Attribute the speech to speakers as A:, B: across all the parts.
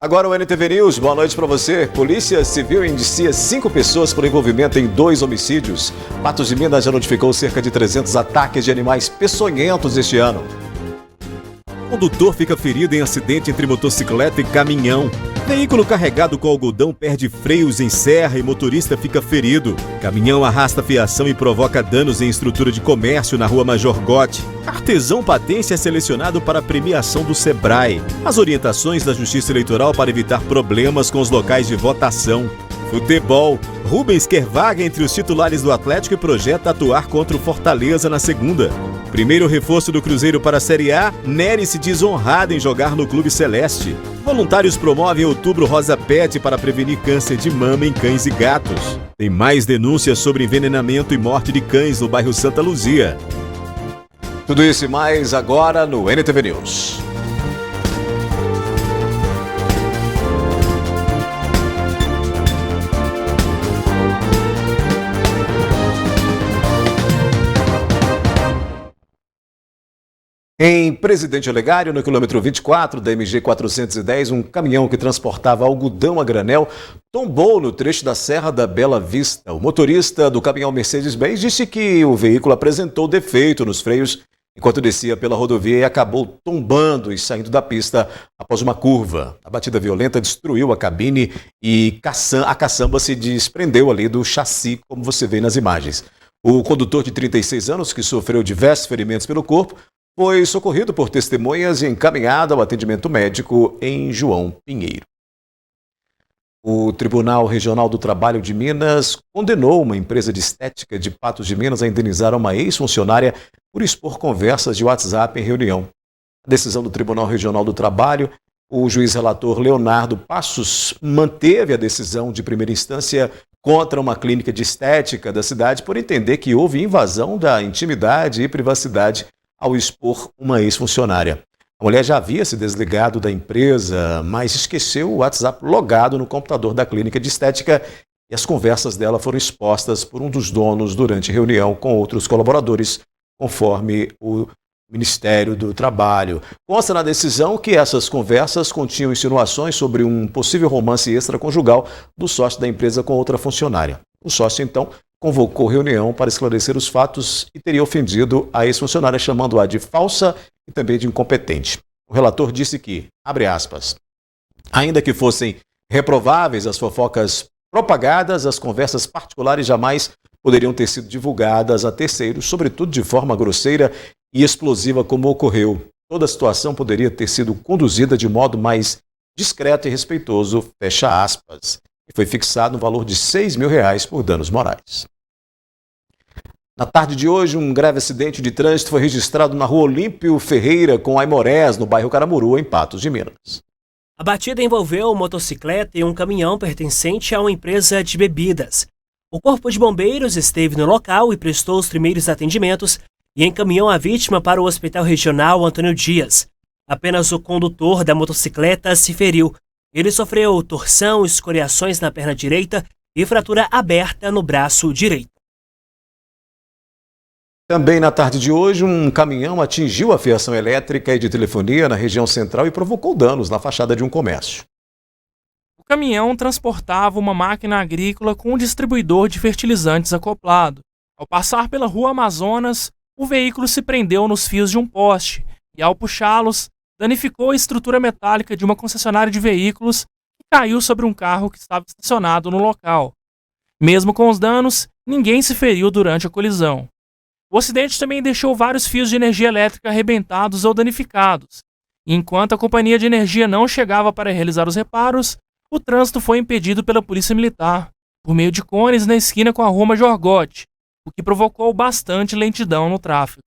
A: Agora o NTV News, boa noite para você. Polícia Civil indicia 5 pessoas por envolvimento em 2 homicídios. Patos de Minas já notificou cerca de 300 ataques de animais peçonhentos este ano. Condutor fica ferido em acidente entre motocicleta e caminhão. Veículo carregado com algodão perde freios em serra e motorista fica ferido. Caminhão arrasta fiação e provoca danos em estrutura de comércio na rua Major Gotti. Artesão patense é selecionado para a premiação do Sebrae. As orientações da Justiça Eleitoral para evitar problemas com os locais de votação. Futebol. Rubens quer vaga entre os titulares do Atlético e projeta atuar contra o Fortaleza na segunda. Primeiro reforço do Cruzeiro para a Série A, Nery se diz honrado em jogar no Clube Celeste. Voluntários promovem Outubro Rosa Pet para prevenir câncer de mama em cães e gatos. Tem mais denúncias sobre envenenamento e morte de cães no bairro Santa Luzia. Tudo isso e mais agora no NTV News. Em Presidente Olegário, no quilômetro 24 da MG 410, um caminhão que transportava algodão a granel tombou no trecho da Serra da Bela Vista. O motorista do caminhão Mercedes-Benz disse que o veículo apresentou defeito nos freios enquanto descia pela rodovia e acabou tombando e saindo da pista após uma curva. A batida violenta destruiu a cabine e a caçamba se desprendeu ali do chassi, como você vê nas imagens. O condutor de 36 anos, que sofreu diversos ferimentos pelo corpo, foi socorrido por testemunhas e encaminhado ao atendimento médico em João Pinheiro. O Tribunal Regional do Trabalho de Minas condenou uma empresa de estética de Patos de Minas a indenizar uma ex-funcionária por expor conversas de WhatsApp em reunião. A decisão do Tribunal Regional do Trabalho, o juiz relator Leonardo Passos manteve a decisão de primeira instância contra uma clínica de estética da cidade por entender que houve invasão da intimidade e privacidade ao expor uma ex-funcionária. A mulher já havia se desligado da empresa, mas esqueceu o WhatsApp logado no computador da clínica de estética e as conversas dela foram expostas por um dos donos durante reunião com outros colaboradores, conforme o Ministério do Trabalho. Consta na decisão que essas conversas continham insinuações sobre um possível romance extraconjugal do sócio da empresa com outra funcionária. O sócio, então, convocou reunião para esclarecer os fatos e teria ofendido a ex-funcionária, chamando-a de falsa e também de incompetente. O relator disse que, abre aspas, ainda que fossem reprováveis as fofocas propagadas, as conversas particulares jamais poderiam ter sido divulgadas a terceiros, sobretudo de forma grosseira e explosiva como ocorreu. Toda a situação poderia ter sido conduzida de modo mais discreto e respeitoso, fecha aspas. E foi fixado um valor de R$6 mil por danos morais. Na tarde de hoje, um grave acidente de trânsito foi registrado na rua Olímpio Ferreira com Aimorés, no bairro Caramuru, em Patos de Minas.
B: A batida envolveu uma motocicleta e um caminhão pertencente a uma empresa de bebidas. O Corpo de Bombeiros esteve no local e prestou os primeiros atendimentos e encaminhou a vítima para o Hospital Regional Antônio Dias. Apenas o condutor da motocicleta se feriu. Ele sofreu torção, escoriações na perna direita e fratura aberta no braço direito.
A: Também na tarde de hoje, um caminhão atingiu a fiação elétrica e de telefonia na região central e provocou danos na fachada de um comércio.
C: O caminhão transportava uma máquina agrícola com um distribuidor de fertilizantes acoplado. Ao passar pela rua Amazonas, o veículo se prendeu nos fios de um poste e, ao puxá-los, danificou a estrutura metálica de uma concessionária de veículos que caiu sobre um carro que estava estacionado no local. Mesmo com os danos, ninguém se feriu durante a colisão. O acidente também deixou vários fios de energia elétrica arrebentados ou danificados. E enquanto a companhia de energia não chegava para realizar os reparos, o trânsito foi impedido pela Polícia Militar, por meio de cones na esquina com a rua Major Gotti, o que provocou bastante lentidão no tráfego.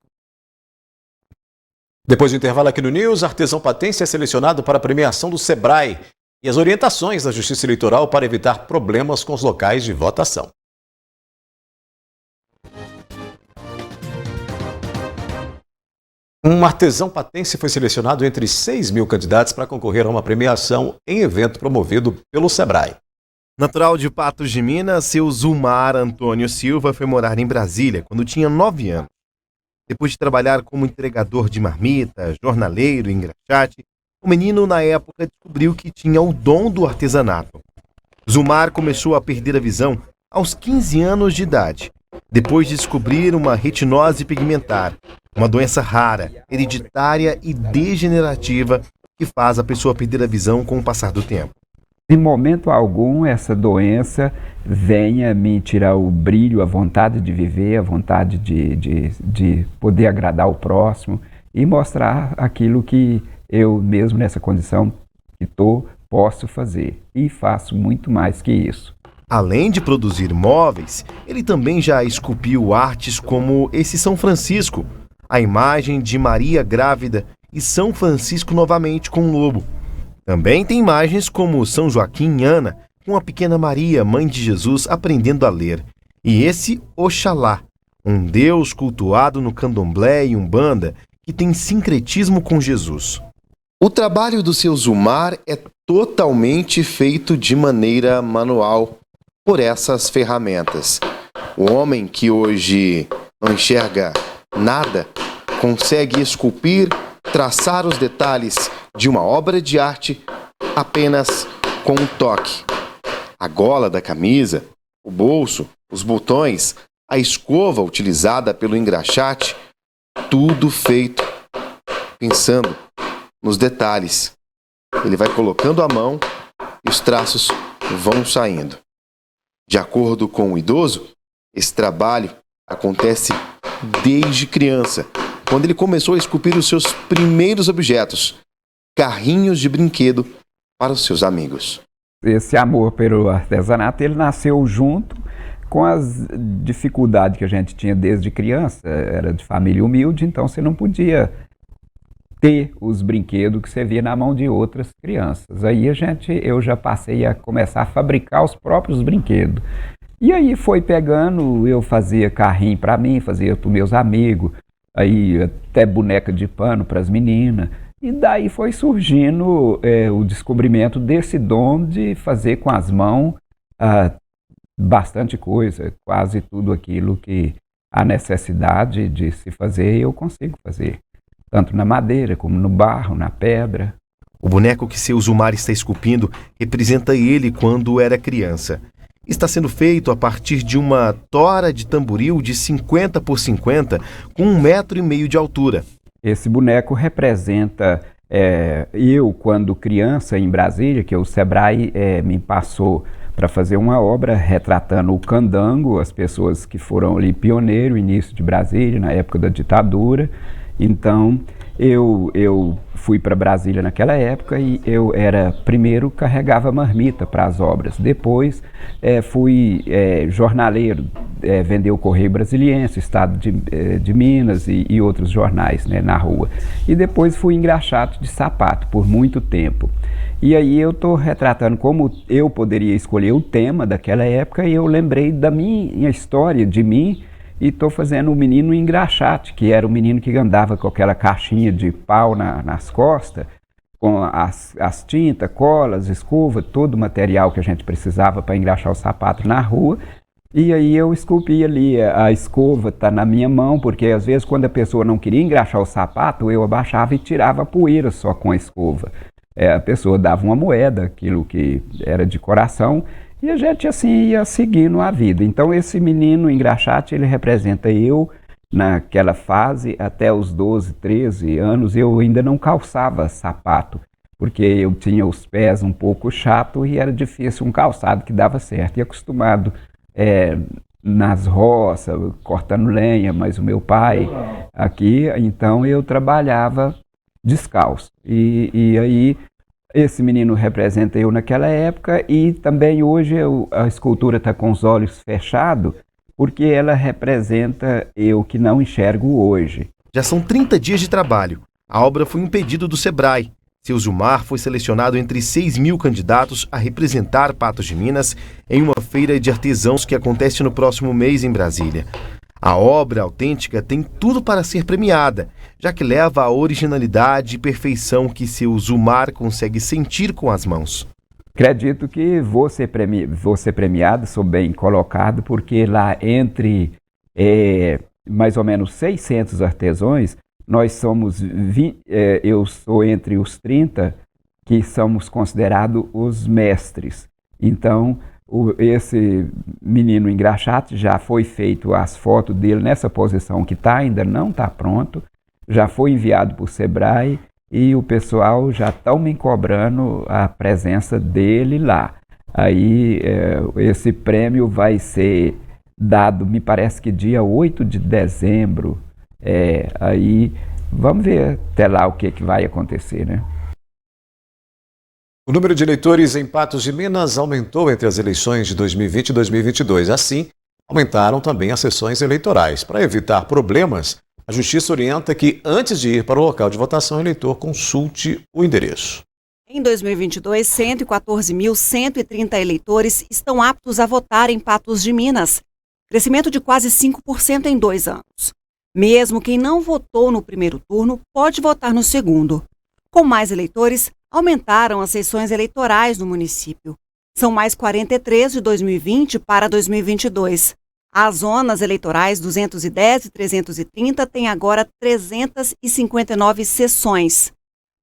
A: Depois do intervalo aqui no News, artesão patense é selecionado para a premiação do Sebrae e as orientações da Justiça Eleitoral para evitar problemas com os locais de votação. Um artesão patense foi selecionado entre 6 mil candidatos para concorrer a uma premiação em evento promovido pelo Sebrae.
D: Natural de Patos de Minas, seu Zulmar Antônio Silva foi morar em Brasília quando tinha 9 anos. Depois de trabalhar como entregador de marmita, jornaleiro e engraxate, O menino, na época, descobriu que tinha o dom do artesanato. Zumar começou a perder a visão aos 15 anos de idade, depois de descobrir uma retinose pigmentar, uma doença rara, hereditária e degenerativa que faz a pessoa perder a visão com o passar do tempo.
E: Em momento algum, essa doença venha me tirar o brilho, a vontade de viver, a vontade de poder agradar o próximo e mostrar aquilo que eu mesmo nessa condição que estou, posso fazer. E faço muito mais que isso.
D: Além de produzir móveis, ele também já esculpiu artes como esse São Francisco, a imagem de Maria grávida e São Francisco novamente com um lobo. Também tem imagens como São Joaquim e Ana, com a pequena Maria, mãe de Jesus, aprendendo a ler. E esse Oxalá, um deus cultuado no candomblé e umbanda, que tem sincretismo com Jesus. O trabalho do seu Zumar é totalmente feito de maneira manual, por essas ferramentas. O homem que hoje não enxerga nada, consegue esculpir, traçar os detalhes de uma obra de arte apenas com um toque. A gola da camisa, o bolso, os botões, a escova utilizada pelo engraxate, tudo feito pensando nos detalhes. Ele vai colocando a mão e os traços vão saindo. De acordo com o idoso, esse trabalho acontece desde criança, quando ele começou a esculpir os seus primeiros objetos, carrinhos de brinquedo para os seus amigos.
E: Esse amor pelo artesanato, ele nasceu junto com as dificuldades que a gente tinha desde criança. Era de família humilde, então você não podia ter os brinquedos que você via na mão de outras crianças. Aí eu já passei a começar a fabricar os próprios brinquedos. E aí foi pegando, eu fazia carrinho para mim, fazia para os meus amigos, aí até boneca de pano para as meninas. E daí foi surgindo o descobrimento desse dom de fazer com as mãos bastante coisa, quase tudo aquilo que há necessidade de se fazer, eu consigo fazer. Tanto na madeira, como no barro, na pedra.
D: O boneco que seu Zumar está esculpindo representa ele quando era criança. Está sendo feito a partir de uma tora de tamboril de 50 por 50, com 1,5 metro de altura.
E: Esse boneco representa eu, quando criança, em Brasília, que o Sebrae me passou para fazer uma obra retratando o candango, as pessoas que foram ali pioneiros, início de Brasília, na época da ditadura. Então, eu fui para Brasília naquela época e eu primeiro carregava marmita para as obras. Depois fui jornaleiro, vender o Correio Brasiliense, Estado de Minas e outros jornais, né, na rua. E depois fui engraxate de sapato por muito tempo. E aí eu estou retratando como eu poderia escolher o tema daquela época e eu lembrei da minha história, de mim, e estou fazendo o menino engraxate, que era o menino que andava com aquela caixinha de pau nas costas, com as tintas, colas, escova, todo o material que a gente precisava para engraxar o sapato na rua. E aí eu esculpi ali, a escova está na minha mão, porque às vezes quando a pessoa não queria engraxar o sapato, eu abaixava e tirava a poeira só com a escova. A pessoa dava uma moeda, aquilo que era de coração, e a gente assim ia seguindo a vida. Então esse menino engraxate, ele representa eu naquela fase, até os 12, 13 anos, eu ainda não calçava sapato, porque eu tinha os pés um pouco chato e era difícil um calçado que dava certo. E acostumado nas roças, cortando lenha, mas o meu pai aqui, então eu trabalhava descalço. E aí esse menino representa eu naquela época e também hoje a escultura está com os olhos fechados porque ela representa eu que não enxergo hoje.
D: Já são 30 dias de trabalho. A obra foi um pedido do Sebrae. Seu Zumar foi selecionado entre 6.000 candidatos a representar Patos de Minas em uma feira de artesãos que acontece no próximo mês em Brasília. A obra autêntica tem tudo para ser premiada, já que leva a originalidade e perfeição que seu Zumar consegue sentir com as mãos.
E: Acredito que vou ser premiado, sou bem colocado, porque lá entre mais ou menos 600 artesãos, nós somos, eu sou entre os 30 que somos considerados os mestres. Então, esse menino engraxate já foi feito as fotos dele nessa posição que está, ainda não está pronto, já foi enviado para o Sebrae e o pessoal já está me cobrando a presença dele lá. Aí esse prêmio vai ser dado, me parece que dia 8 de dezembro. Aí vamos ver até lá o que vai acontecer, né?
A: O número de eleitores em Patos de Minas aumentou entre as eleições de 2020 e 2022. Assim, aumentaram também as sessões eleitorais. Para evitar problemas, a Justiça orienta que, antes de ir para o local de votação, o eleitor consulte o endereço.
F: Em 2022, 114.130 eleitores estão aptos a votar em Patos de Minas, crescimento de quase 5% em 2 anos. Mesmo quem não votou no primeiro turno pode votar no segundo. Com mais eleitores, aumentaram as sessões eleitorais no município. São mais 43 de 2020 para 2022. As zonas eleitorais 210 e 330 têm agora 359 sessões.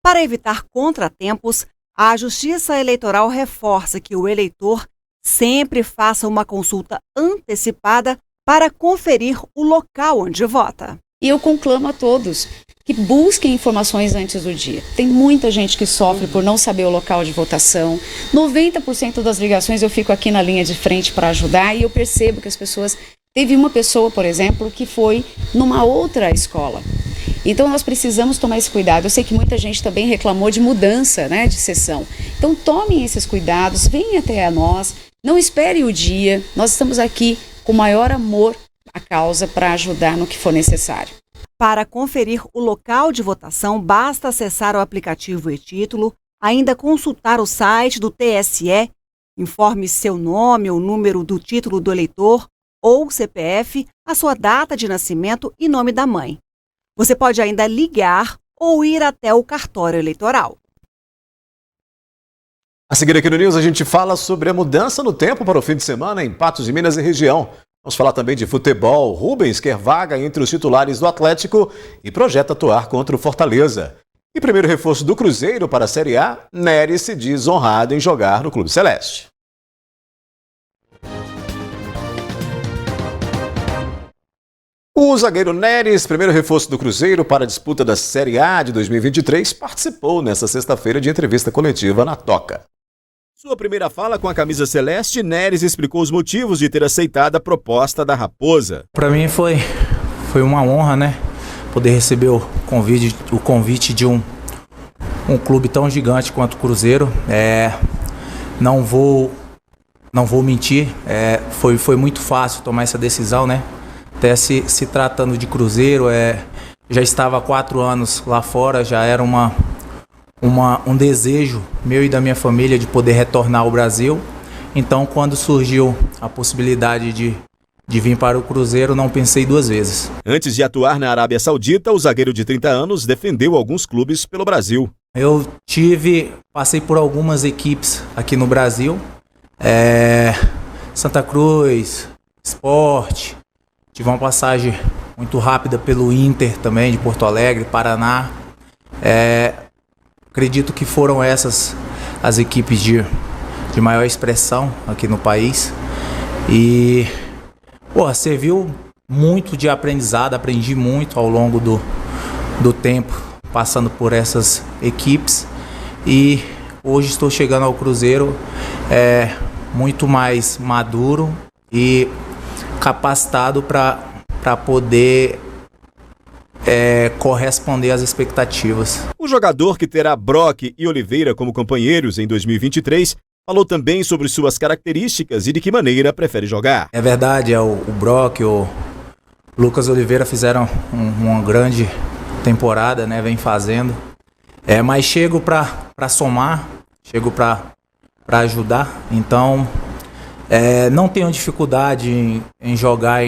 F: Para evitar contratempos, a Justiça Eleitoral reforça que o eleitor sempre faça uma consulta antecipada para conferir o local onde vota.
G: E eu conclamo a todos que busquem informações antes do dia. Tem muita gente que sofre por não saber o local de votação. 90% das ligações eu fico aqui na linha de frente para ajudar e eu percebo que as pessoas... Teve uma pessoa, por exemplo, que foi numa outra escola. Então nós precisamos tomar esse cuidado. Eu sei que muita gente também reclamou de mudança, né, de sessão. Então tomem esses cuidados, venham até a nós, não espere o dia. Nós estamos aqui com maior amor à causa para ajudar no que for necessário.
F: Para conferir o local de votação, basta acessar o aplicativo e-Título, ainda consultar o site do TSE, informe seu nome ou número do título do eleitor ou CPF, a sua data de nascimento e nome da mãe. Você pode ainda ligar ou ir até o cartório eleitoral.
A: A seguir aqui no News a gente fala sobre a mudança no tempo para o fim de semana em Patos de Minas e região. Vamos falar também de futebol. Rubens quer vaga entre os titulares do Atlético e projeta atuar contra o Fortaleza. E primeiro reforço do Cruzeiro para a Série A, Neres se diz honrado em jogar no Clube Celeste. O zagueiro Neres, primeiro reforço do Cruzeiro para a disputa da Série A de 2023, participou nesta sexta-feira de entrevista coletiva na Toca. Sua primeira fala com a camisa celeste, Neres explicou os motivos de ter aceitado a proposta da Raposa.
H: Para mim foi uma honra, né? Poder receber o convite de um clube tão gigante quanto o Cruzeiro. Não vou mentir, foi muito fácil tomar essa decisão, né? Até se tratando de Cruzeiro, já estava há 4 anos lá fora, já era um desejo meu e da minha família de poder retornar ao Brasil. Então, quando surgiu a possibilidade de vir para o Cruzeiro, não pensei 2 vezes.
A: Antes de atuar na Arábia Saudita, o zagueiro de 30 anos defendeu alguns clubes pelo Brasil.
H: Eu passei por algumas equipes aqui no Brasil, Santa Cruz, Sport. Tive uma passagem muito rápida pelo Inter também, de Porto Alegre, Paraná. Acredito que foram essas as equipes de maior expressão aqui no país. E serviu muito de aprendizado, aprendi muito ao longo do tempo, passando por essas equipes. E hoje estou chegando ao Cruzeiro muito mais maduro e capacitado para poder corresponder às expectativas.
A: O jogador, que terá Brock e Oliveira como companheiros em 2023, falou também sobre suas características e de que maneira prefere jogar.
H: É verdade, o Brock e o Lucas Oliveira fizeram uma grande temporada, né? Vem fazendo. Mas chego para somar, chego para ajudar. Então, não tenho dificuldade em jogar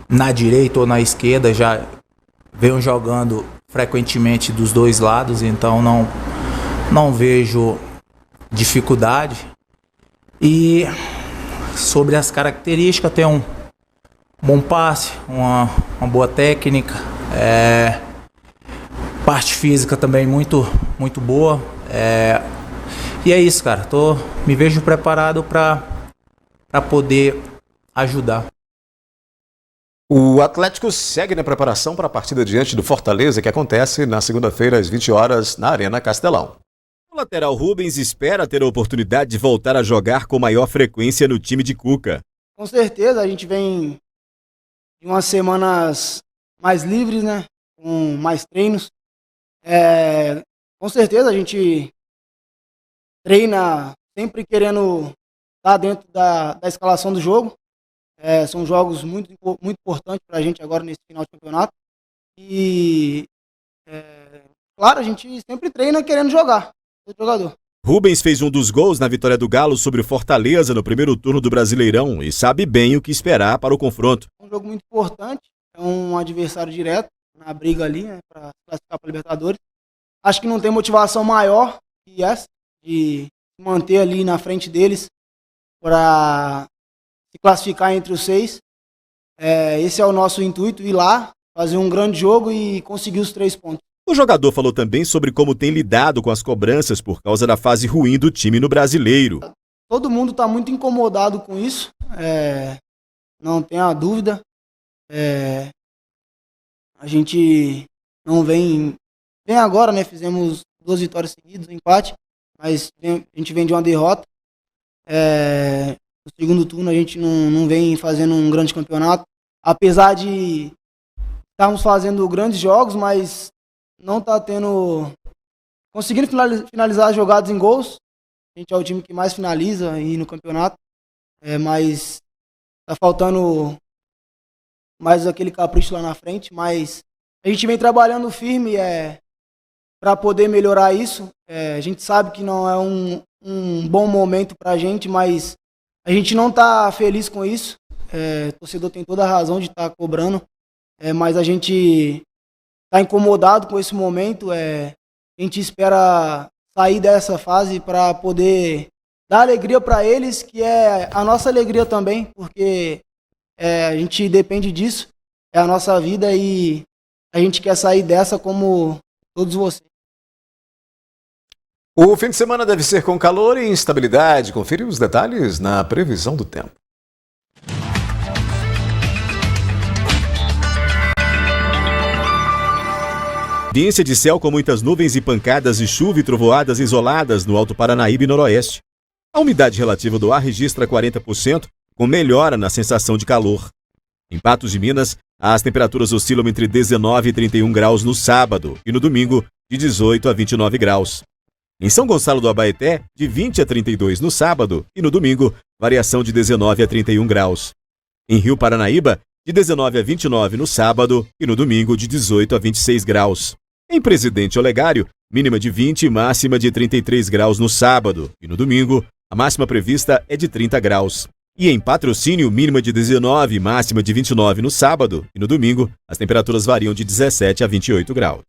H: na direita ou na esquerda, já venho jogando frequentemente dos 2 lados, então não vejo dificuldade. E sobre as características, tem um bom passe, uma boa técnica, Parte física também muito boa. E é isso, cara. Me vejo preparado para poder ajudar.
A: O Atlético segue na preparação para a partida diante do Fortaleza, que acontece na segunda-feira às 20 horas na Arena Castelão. O lateral Rubens espera ter a oportunidade de voltar a jogar com maior frequência no time de Cuca.
I: Com certeza, a gente vem de umas semanas mais livres, né? Com mais treinos. Com certeza a gente treina sempre querendo estar dentro da escalação do jogo. São jogos muito importantes para a gente agora nesse final de campeonato. E, claro, a gente sempre treina querendo jogar, todo jogador.
A: Rubens fez um dos gols na vitória do Galo sobre o Fortaleza no primeiro turno do Brasileirão e sabe bem o que esperar para o confronto.
I: É um jogo muito importante, é um adversário direto na briga ali, né, para classificar para a Libertadores. Acho que não tem motivação maior que essa, de manter ali na frente deles para se classificar entre os 6. Esse é o nosso intuito, ir lá, fazer um grande jogo e conseguir os 3 pontos.
A: O jogador falou também sobre como tem lidado com as cobranças por causa da fase ruim do time no Brasileiro.
I: Todo mundo está muito incomodado com isso, não tenha dúvida. A gente não vem agora, né? Fizemos 2 vitórias seguidas, um empate, mas a gente vem de uma derrota. No segundo turno a gente não vem fazendo um grande campeonato, apesar de estarmos fazendo grandes jogos, mas não está conseguindo finalizar as jogadas em gols. A gente é o time que mais finaliza aí no campeonato, mas está faltando mais aquele capricho lá na frente, mas a gente vem trabalhando firme para poder melhorar isso. A gente sabe que não é um bom momento para a gente, mas a gente não está feliz com isso. O torcedor tem toda a razão de estar cobrando, mas a gente está incomodado com esse momento. A gente espera sair dessa fase para poder dar alegria para eles, que é a nossa alegria também, porque a gente depende disso, é a nossa vida e a gente quer sair dessa como todos vocês.
A: O fim de semana deve ser com calor e instabilidade. Confira os detalhes na previsão do tempo. Tendência de céu com muitas nuvens e pancadas de chuva e trovoadas isoladas no Alto Paranaíba e Noroeste. A umidade relativa do ar registra 40%, com melhora na sensação de calor. Em Patos de Minas, as temperaturas oscilam entre 19 e 31 graus no sábado e no domingo, de 18 a 29 graus. Em São Gonçalo do Abaeté, de 20 a 32 no sábado e no domingo, variação de 19 a 31 graus. Em Rio Paranaíba, de 19 a 29 no sábado e no domingo, de 18 a 26 graus. Em Presidente Olegário, mínima de 20 e máxima de 33 graus no sábado e no domingo, a máxima prevista é de 30 graus. E em Patrocínio, mínima de 19 e máxima de 29 no sábado e no domingo, as temperaturas variam de 17 a 28 graus.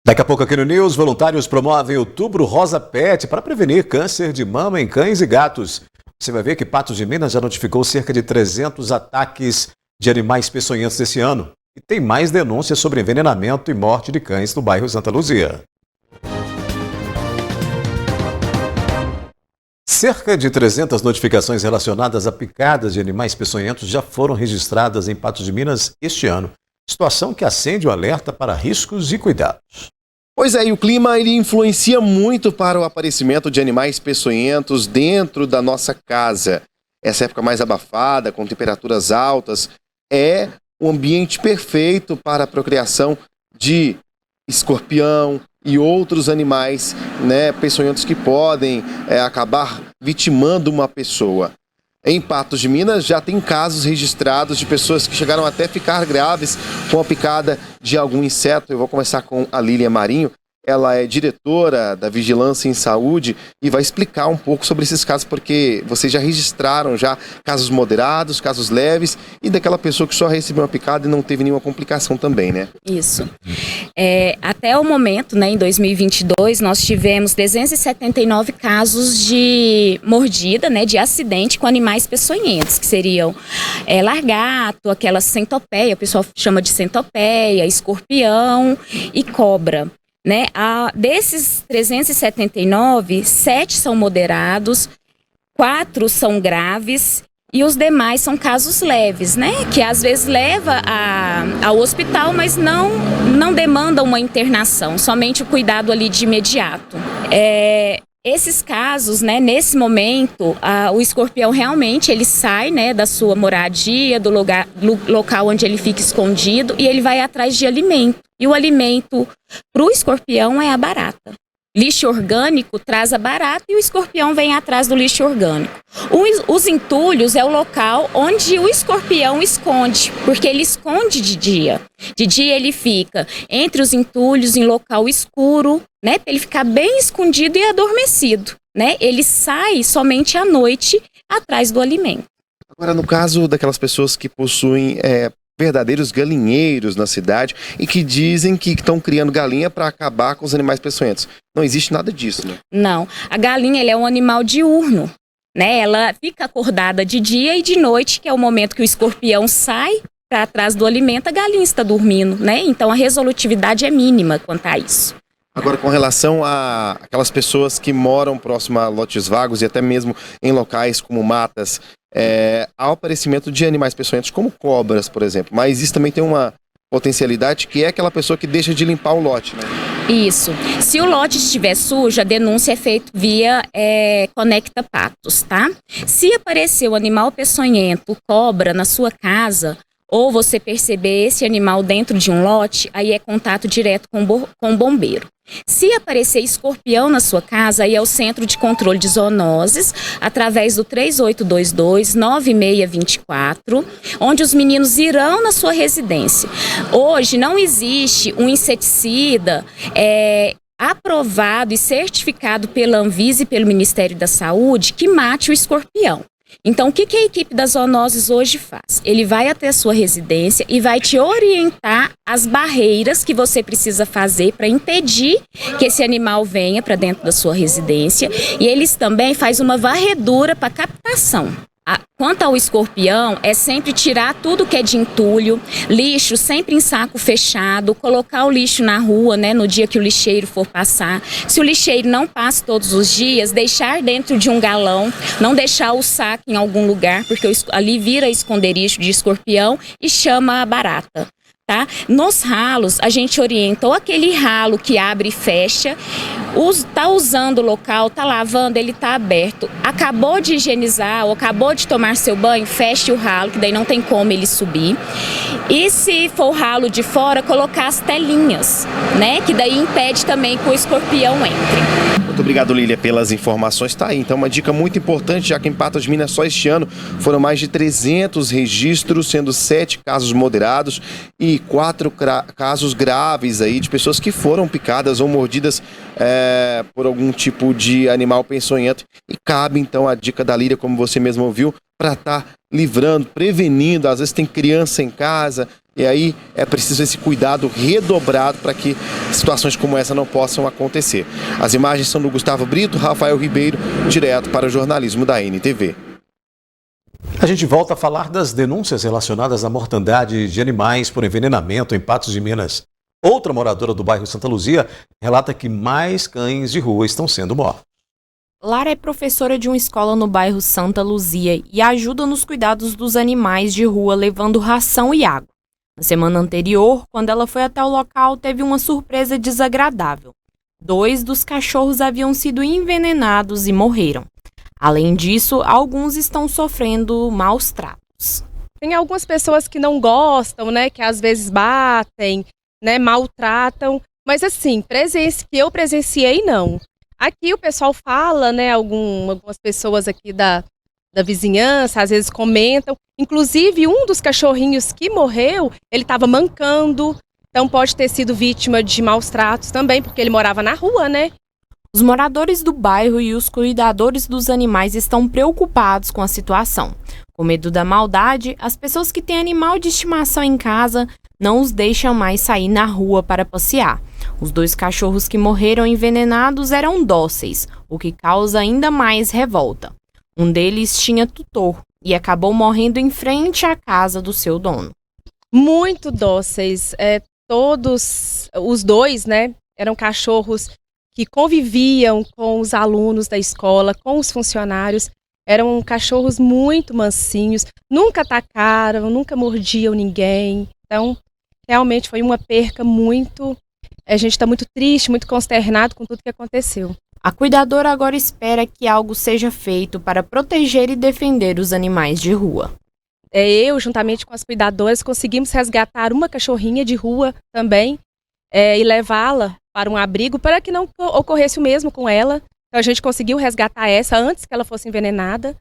A: Daqui a pouco aqui no News, voluntários promovem Outubro Rosa Pet para prevenir câncer de mama em cães e gatos. Você vai ver que Patos de Minas já notificou cerca de 300 ataques de animais peçonhentos esse ano. E tem mais denúncias sobre envenenamento e morte de cães no bairro Santa Luzia. Cerca de 300 notificações relacionadas a picadas de animais peçonhentos já foram registradas em Patos de Minas este ano. Situação que acende o alerta para riscos e cuidados.
D: Pois é, e o clima ele influencia muito para o aparecimento de animais peçonhentos dentro da nossa casa. Essa época mais abafada, com temperaturas altas, é o ambiente perfeito para a procriação de escorpião e outros animais, né, peçonhentos que podem acabar vitimando uma pessoa. Em Patos de Minas já tem casos registrados de pessoas que chegaram até a ficar graves com a picada de algum inseto. Eu vou conversar com a Lília Marinho, ela é diretora da Vigilância em Saúde e vai explicar um pouco sobre esses casos, porque vocês já registraram já casos moderados, casos leves e daquela pessoa que só recebeu uma picada e não teve nenhuma complicação também, né?
J: Isso. Até o momento, né, em 2022, nós tivemos 379 casos de mordida, né, de acidente com animais peçonhentos, que seriam largato, aquela centopeia, o pessoal chama de centopeia, escorpião e cobra. Né? Desses 379, 7 são moderados, 4 são graves e os demais são casos leves, né? Que às vezes leva ao hospital, mas não demanda uma internação, somente o cuidado ali de imediato. Esses casos, né, nesse momento, o escorpião realmente ele sai, né, da sua moradia, do local onde ele fica escondido, e ele vai atrás de alimento. E o alimento para o escorpião é a barata. Lixo orgânico traz a barata e o escorpião vem atrás do lixo orgânico. Os entulhos é o local onde o escorpião esconde, porque ele esconde de dia. De dia ele fica entre os entulhos, em local escuro, né, para ele ficar bem escondido e adormecido. Né? Ele sai somente à noite atrás do alimento.
D: Agora, no caso daquelas pessoas que possuem verdadeiros galinheiros na cidade e que dizem que estão criando galinha para acabar com os animais peçonhentos. Não existe nada disso, né?
J: Não. A galinha ela é um animal diurno, né? Ela fica acordada de dia e de noite, que é o momento que o escorpião sai para trás do alimento, a galinha está dormindo, né? Então a resolutividade é mínima quanto a isso.
D: Agora, com relação a aquelas pessoas que moram próximo a lotes vagos e até mesmo em locais como matas, há o aparecimento de animais peçonhentos como cobras, por exemplo, mas isso também tem uma potencialidade que é aquela pessoa que deixa de limpar o lote, né?
J: Isso. Se o lote estiver sujo, a denúncia é feita via Conecta Patos, tá? Se aparecer o animal peçonhento, cobra, na sua casa, ou você perceber esse animal dentro de um lote, aí é contato direto com o bombeiro. Se aparecer escorpião na sua casa, aí é o Centro de Controle de Zoonoses, através do 3822-9624, onde os meninos irão na sua residência. Hoje não existe um inseticida aprovado e certificado pela Anvisa e pelo Ministério da Saúde que mate o escorpião. Então, o que a equipe das zoonoses hoje faz? Ele vai até a sua residência e vai te orientar as barreiras que você precisa fazer para impedir que esse animal venha para dentro da sua residência. E eles também fazem uma varredura para captação. Quanto ao escorpião, é sempre tirar tudo que é de entulho, lixo sempre em saco fechado, colocar o lixo na rua, né, no dia que o lixeiro for passar. Se o lixeiro não passa todos os dias, deixar dentro de um galão, não deixar o saco em algum lugar, porque ali vira esconderijo de escorpião e chama a barata. Tá? Nos ralos, a gente orienta ou aquele ralo que abre e fecha, tá usando o local, tá lavando, ele tá aberto. Acabou de higienizar ou acabou de tomar seu banho, feche o ralo, que daí não tem como ele subir. E se for o ralo de fora, colocar as telinhas, né? Que daí impede também que o escorpião entre.
D: Muito obrigado, Lília, pelas informações. Tá aí, então, uma dica muito importante, já que em Patos de Minas só este ano foram mais de 300 registros, sendo 7 casos moderados e 4 casos graves aí de pessoas que foram picadas ou mordidas por algum tipo de animal peçonhento. E cabe, então, a dica da Lília, como você mesmo ouviu, para estar livrando, prevenindo. Às vezes tem criança em casa, e aí é preciso esse cuidado redobrado para que situações como essa não possam acontecer. As imagens são do Gustavo Brito, Rafael Ribeiro, direto para o jornalismo da NTV.
A: A gente volta a falar das denúncias relacionadas à mortandade de animais por envenenamento em Patos de Minas. Outra moradora do bairro Santa Luzia relata que mais cães de rua estão sendo mortos.
K: Lara é professora de uma escola no bairro Santa Luzia e ajuda nos cuidados dos animais de rua, levando ração e água. Na semana anterior, quando ela foi até o local, teve uma surpresa desagradável. 2 dos cachorros haviam sido envenenados e morreram. Além disso, alguns estão sofrendo maus tratos.
L: Tem algumas pessoas que não gostam, né, que às vezes batem, né, maltratam, mas assim, que eu presenciei, não. Aqui o pessoal fala, né, algumas pessoas aqui da vizinhança, às vezes comentam. Inclusive, um dos cachorrinhos que morreu, ele estava mancando, então pode ter sido vítima de maus tratos também, porque ele morava na rua, né?
K: Os moradores do bairro e os cuidadores dos animais estão preocupados com a situação. Com medo da maldade, as pessoas que têm animal de estimação em casa não os deixa mais sair na rua para passear. Os 2 cachorros que morreram envenenados eram dóceis, o que causa ainda mais revolta. Um deles tinha tutor e acabou morrendo em frente à casa do seu dono.
L: Muito dóceis. Todos os 2, né, eram cachorros que conviviam com os alunos da escola, com os funcionários. Eram cachorros muito mansinhos, nunca atacaram, nunca mordiam ninguém. Então, realmente foi uma perca muito... A gente está muito triste, muito consternado com tudo que aconteceu.
K: A cuidadora agora espera que algo seja feito para proteger e defender os animais de rua.
L: Eu, juntamente com as cuidadoras, conseguimos resgatar uma cachorrinha de rua também e levá-la para um abrigo para que não ocorresse o mesmo com ela. Então a gente conseguiu resgatar essa antes que ela fosse envenenada.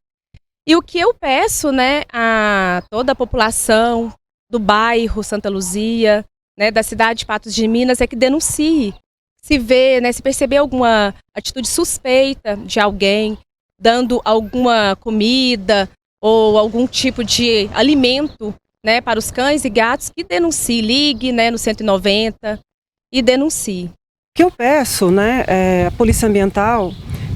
L: E o que eu peço, né, a toda a população do bairro Santa Luzia, né, da cidade de Patos de Minas, é que denuncie. Se vê, né, se perceber alguma atitude suspeita de alguém dando alguma comida ou algum tipo de alimento, né, para os cães e gatos, que denuncie, ligue, né, no 190 e denuncie.
M: O que eu peço, né, é a Polícia Ambiental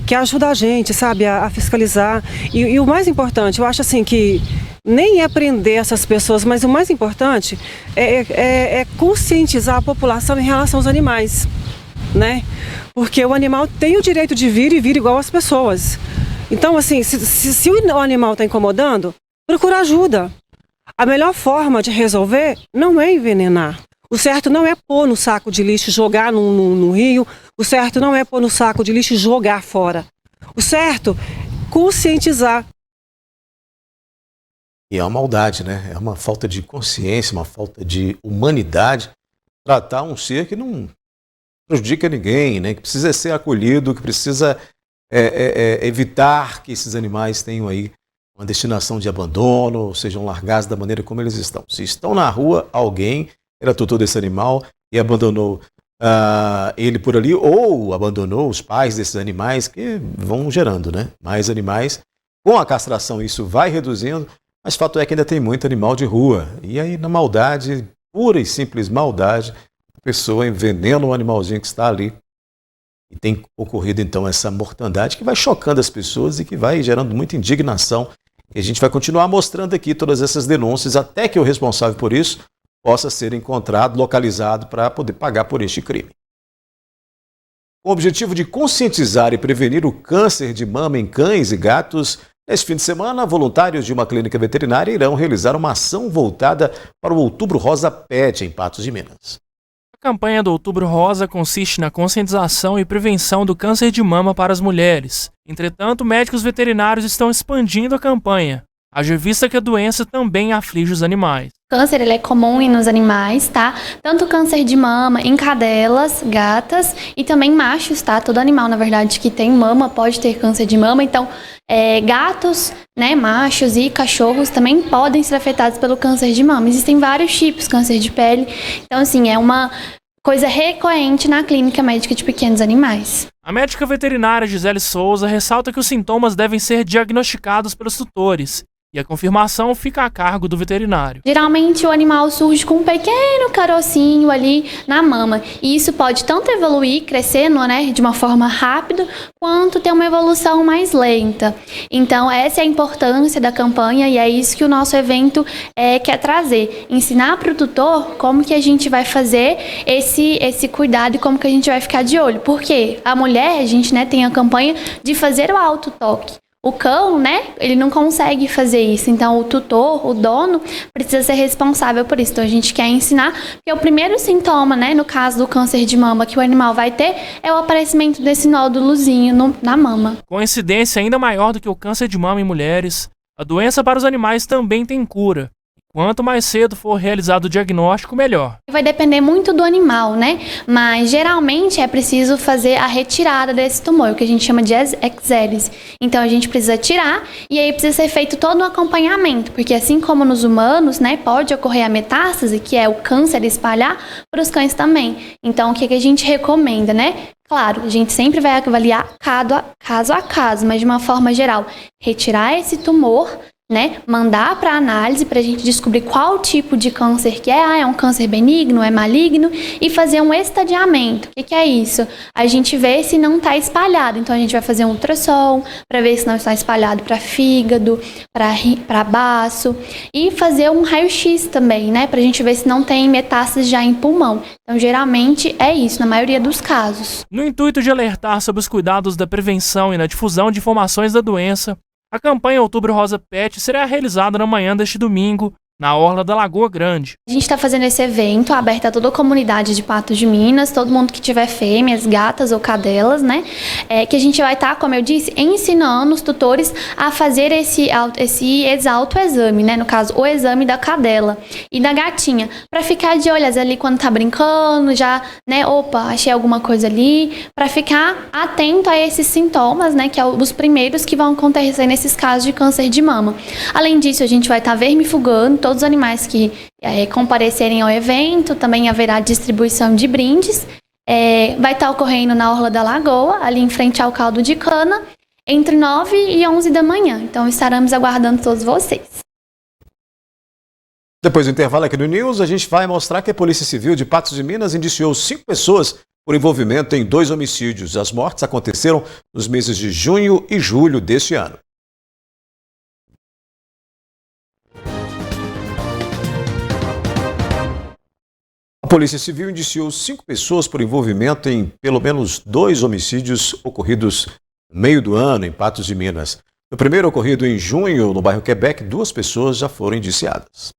M: que ajuda a gente, sabe, a fiscalizar. E o mais importante, eu acho assim que nem é prender essas pessoas, mas o mais importante é conscientizar a população em relação aos animais, né? Porque o animal tem o direito de vir e vir igual às pessoas. Então, assim, se o animal está incomodando, procura ajuda. A melhor forma de resolver não é envenenar. O certo não é pôr no saco de lixo e jogar no rio. O certo não é pôr no saco de lixo e jogar fora. O certo é conscientizar.
A: E é uma maldade, né? É uma falta de consciência, uma falta de humanidade tratar um ser que não prejudica ninguém, né? Que precisa ser acolhido, que precisa evitar que esses animais tenham aí uma destinação de abandono, ou sejam largados da maneira como eles estão. Se estão na rua, alguém era tutor desse animal e abandonou ele por ali, ou abandonou os pais desses animais, que vão gerando, né? Mais animais. Com a castração isso vai reduzindo, mas fato é que ainda tem muito animal de rua. E aí na maldade, pura e simples maldade, a pessoa envenena o animalzinho que está ali. E tem ocorrido então essa mortandade que vai chocando as pessoas e que vai gerando muita indignação. E a gente vai continuar mostrando aqui todas essas denúncias até que o responsável por isso possa ser encontrado, localizado para poder pagar por este crime. Com o objetivo de conscientizar e prevenir o câncer de mama em cães e gatos, neste fim de semana, voluntários de uma clínica veterinária irão realizar uma ação voltada para o Outubro Rosa Pet em Patos de Minas.
C: A campanha do Outubro Rosa consiste na conscientização e prevenção do câncer de mama para as mulheres. Entretanto, médicos veterinários estão expandindo a campanha, haja vista que a doença também aflige os animais.
N: O câncer ele é comum nos animais, tá? Tanto câncer de mama em cadelas, gatas e também machos, tá? Todo animal, na verdade, que tem mama pode ter câncer de mama. Então, gatos, né, machos e cachorros também podem ser afetados pelo câncer de mama. Existem vários tipos, câncer de pele. Então, assim, é uma coisa recorrente na clínica médica de pequenos animais.
C: A médica veterinária Gisele Souza ressalta que os sintomas devem ser diagnosticados pelos tutores e a confirmação fica a cargo do veterinário.
N: Geralmente o animal surge com um pequeno carocinho ali na mama. E isso pode tanto evoluir, crescendo, né, de uma forma rápida, quanto ter uma evolução mais lenta. Então essa é a importância da campanha e é isso que o nosso evento quer trazer. Ensinar para o tutor como que a gente vai fazer esse cuidado e como que a gente vai ficar de olho. Porque a mulher, a gente, né, tem a campanha de fazer o autotoque. O cão, né, ele não consegue fazer isso, então o tutor, o dono, precisa ser responsável por isso. Então a gente quer ensinar, porque o primeiro sintoma, né, no caso do câncer de mama que o animal vai ter, é o aparecimento desse nódulozinho na mama.
C: Com incidência ainda maior do que o câncer de mama em mulheres, a doença para os animais também tem cura. Quanto mais cedo for realizado o diagnóstico, melhor.
N: Vai depender muito do animal, né? Mas geralmente é preciso fazer a retirada desse tumor, o que a gente chama de exérese. Então a gente precisa tirar e aí precisa ser feito todo um acompanhamento, porque assim como nos humanos, né, pode ocorrer a metástase, que é o câncer espalhar, para os cães também. Então o que a gente recomenda, né? Claro, a gente sempre vai avaliar caso a caso, mas de uma forma geral, retirar esse tumor, né, mandar para análise para a gente descobrir qual tipo de câncer que é um câncer benigno, é maligno, e fazer um estadiamento. O que é isso? A gente vê se não está espalhado, então a gente vai fazer um ultrassom para ver se não está espalhado para fígado, para baço, e fazer um raio-x também, né, para a gente ver se não tem metástases já em pulmão. Então, geralmente é isso, na maioria dos casos.
C: No intuito de alertar sobre os cuidados da prevenção e na difusão de informações da doença, a campanha Outubro Rosa Pet será realizada na manhã deste domingo, na orla da Lagoa Grande.
N: A gente está fazendo esse evento aberto a toda a comunidade de Patos de Minas, todo mundo que tiver fêmeas, gatas ou cadelas, né? Que a gente vai estar, como eu disse, ensinando os tutores a fazer esse autoexame, né? No caso, o exame da cadela e da gatinha, para ficar de olhos ali quando tá brincando, já, né? Opa, achei alguma coisa ali, para ficar atento a esses sintomas, né? Que é os primeiros que vão acontecer nesses casos de câncer de mama. Além disso, a gente vai estar vermifugando todos os animais que comparecerem ao evento, também haverá distribuição de brindes. Vai estar ocorrendo na Orla da Lagoa, ali em frente ao caldo de cana, entre 9 e 11 da manhã. Então estaremos aguardando todos vocês.
A: Depois do intervalo aqui no News, a gente vai mostrar que a Polícia Civil de Patos de Minas indiciou 5 pessoas por envolvimento em 2 homicídios. As mortes aconteceram nos meses de junho e julho deste ano. A Polícia Civil indiciou 5 pessoas por envolvimento em pelo menos 2 homicídios ocorridos no meio do ano em Patos de Minas. No primeiro ocorrido em junho, no bairro Quebec, 2 pessoas já foram indiciadas.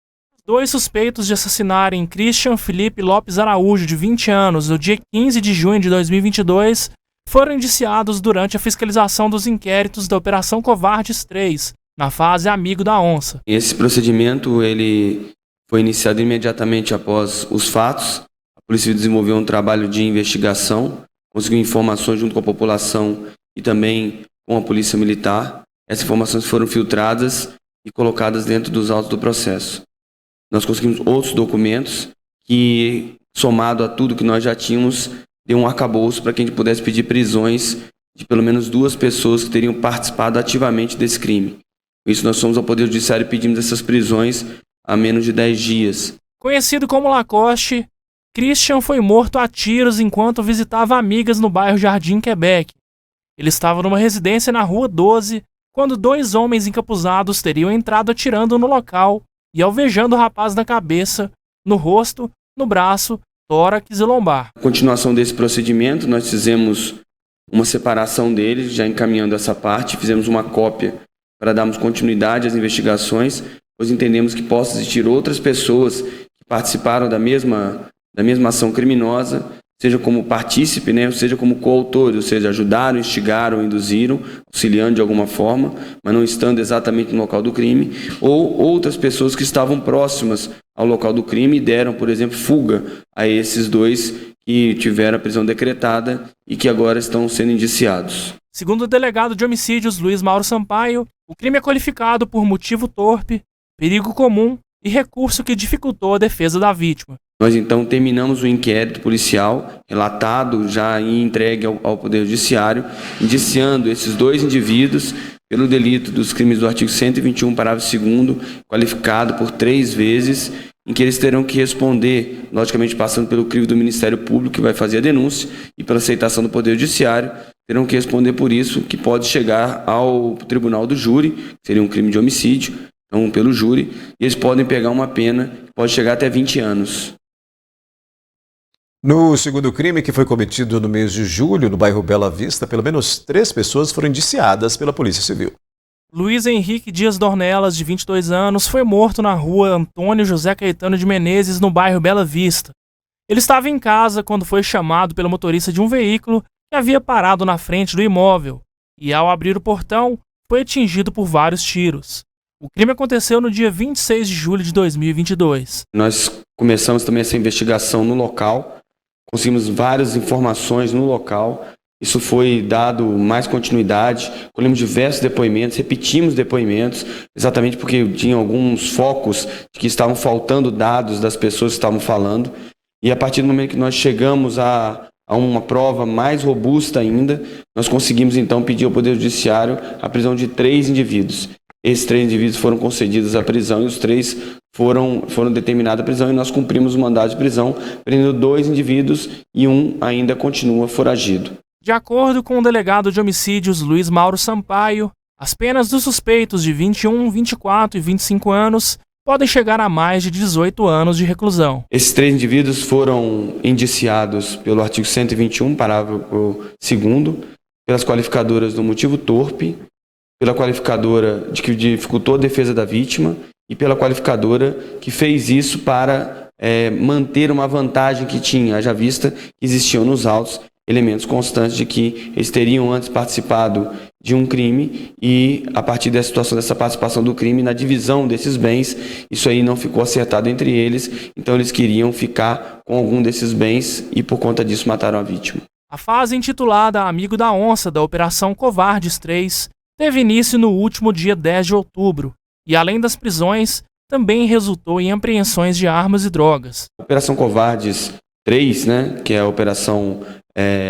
C: 2 suspeitos de assassinarem Christian Felipe Lopes Araújo, de 20 anos, no dia 15 de junho de 2022, foram indiciados durante a fiscalização dos inquéritos da Operação Covardes 3, na fase Amigo da Onça.
O: Esse procedimento ele foi iniciado imediatamente após os fatos. A Polícia desenvolveu um trabalho de investigação, conseguiu informações junto com a população e também com a Polícia Militar. Essas informações foram filtradas e colocadas dentro dos autos do processo. Nós conseguimos outros documentos que, somado a tudo que nós já tínhamos, deu um arcabouço para que a gente pudesse pedir prisões de pelo menos 2 pessoas que teriam participado ativamente desse crime. Por isso, nós fomos ao Poder Judiciário e pedimos essas prisões há menos de 10 dias.
C: Conhecido como Lacoste, Christian foi morto a tiros enquanto visitava amigas no bairro Jardim Quebec. Ele estava numa residência na Rua 12, quando 2 homens encapuzados teriam entrado atirando no local e alvejando o rapaz na cabeça, no rosto, no braço, tórax e lombar.
O: Na continuação desse procedimento, nós fizemos uma separação deles, já encaminhando essa parte, fizemos uma cópia para darmos continuidade às investigações, pois entendemos que possam existir outras pessoas que participaram da mesma ação criminosa, seja como partícipe, né, seja como coautor, ou seja, ajudaram, instigaram, induziram, auxiliando de alguma forma, mas não estando exatamente no local do crime, ou outras pessoas que estavam próximas ao local do crime e deram, por exemplo, fuga a esses 2 que tiveram a prisão decretada e que agora estão sendo indiciados.
C: Segundo o delegado de homicídios Luiz Mauro Sampaio, o crime é qualificado por motivo torpe, perigo comum e recurso que dificultou a defesa da vítima.
O: Nós então terminamos o inquérito policial, relatado já e entregue ao Poder Judiciário, indiciando esses 2 indivíduos pelo delito dos crimes do artigo 121, parágrafo 2º, qualificado por 3 vezes, em que eles terão que responder, logicamente passando pelo crivo do Ministério Público, que vai fazer a denúncia, e pela aceitação do Poder Judiciário, terão que responder por isso, que pode chegar ao tribunal do júri, que seria um crime de homicídio, então pelo júri, e eles podem pegar uma pena que pode chegar até 20 anos.
A: No segundo crime, que foi cometido no mês de julho, no bairro Bela Vista, pelo menos 3 pessoas foram indiciadas pela Polícia Civil.
C: Luiz Henrique Dias Dornelas, de 22 anos, foi morto na rua Antônio José Caetano de Menezes, no bairro Bela Vista. Ele estava em casa quando foi chamado pelo motorista de um veículo que havia parado na frente do imóvel e, ao abrir o portão, foi atingido por vários tiros. O crime aconteceu no dia 26 de julho de 2022.
O: Nós começamos também essa investigação no local, conseguimos várias informações no local. Isso foi dado mais continuidade, colhemos diversos depoimentos, repetimos depoimentos, exatamente porque tinha alguns focos de que estavam faltando dados das pessoas que estavam falando. E a partir do momento que nós chegamos a uma prova mais robusta ainda, nós conseguimos então pedir ao Poder Judiciário a prisão de 3 indivíduos. esses 3 indivíduos foram concedidos à prisão e os 3 foram determinados à prisão e nós cumprimos o mandado de prisão, prendendo 2 indivíduos e um ainda continua foragido.
C: De acordo com o delegado de homicídios Luiz Mauro Sampaio, as penas dos suspeitos de 21, 24 e 25 anos podem chegar a mais de 18 anos de reclusão.
O: Esses 3 indivíduos foram indiciados pelo artigo 121, parágrafo 2º, pelas qualificadoras do motivo torpe, pela qualificadora de que dificultou a defesa da vítima e pela qualificadora que fez isso para manter uma vantagem que tinha, haja vista que existiam nos autos elementos constantes de que eles teriam antes participado de um crime e, a partir da situação dessa participação do crime, na divisão desses bens, isso aí não ficou acertado entre eles, então eles queriam ficar com algum desses bens e, por conta disso, mataram a vítima.
C: A fase intitulada Amigo da Onça da Operação Covardes 3 teve início no último dia 10 de outubro e, além das prisões, também resultou em apreensões de armas e drogas.
O: A Operação Covardes 3, que é a Operação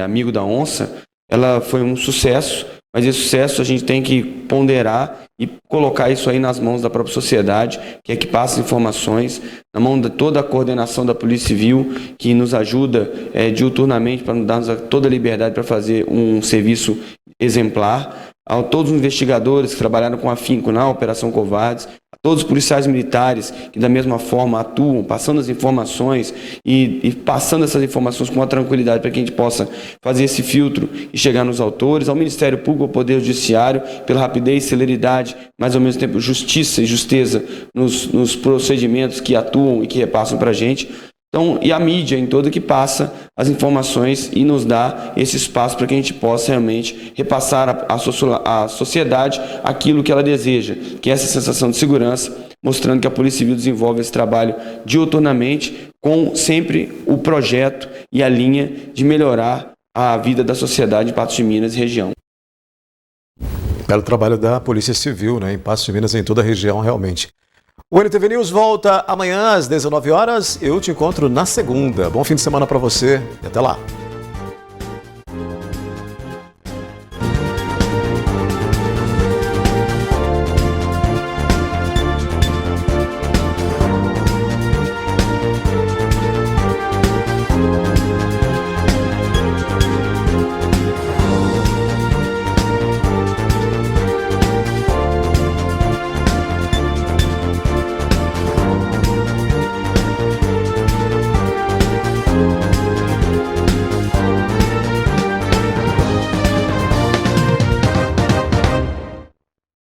O: Amigo da Onça, ela foi um sucesso, mas esse sucesso a gente tem que ponderar e colocar isso aí nas mãos da própria sociedade, que é que passa informações, na mão de toda a coordenação da Polícia Civil, que nos ajuda diuturnamente para nos dar toda a liberdade para fazer um serviço exemplar, a todos os investigadores que trabalharam com afinco na Operação Covardes, a todos os policiais militares que da mesma forma atuam, passando as informações e passando essas informações com uma tranquilidade para que a gente possa fazer esse filtro e chegar nos autores, ao Ministério Público, ao Poder Judiciário, pela rapidez, celeridade, mas ao mesmo tempo justiça e justeza nos procedimentos que atuam e que repassam para a gente. Então, e a mídia em toda que passa as informações e nos dá esse espaço para que a gente possa realmente repassar à sociedade aquilo que ela deseja, que é essa sensação de segurança, mostrando que a Polícia Civil desenvolve esse trabalho diuturnamente com sempre o projeto e a linha de melhorar a vida da sociedade em Patos de Minas e região.
A: Belo trabalho da Polícia Civil, em Patos de Minas e em toda a região, realmente. O NTV News volta amanhã às 19 horas. Eu te encontro na segunda. Bom fim de semana para você e até lá.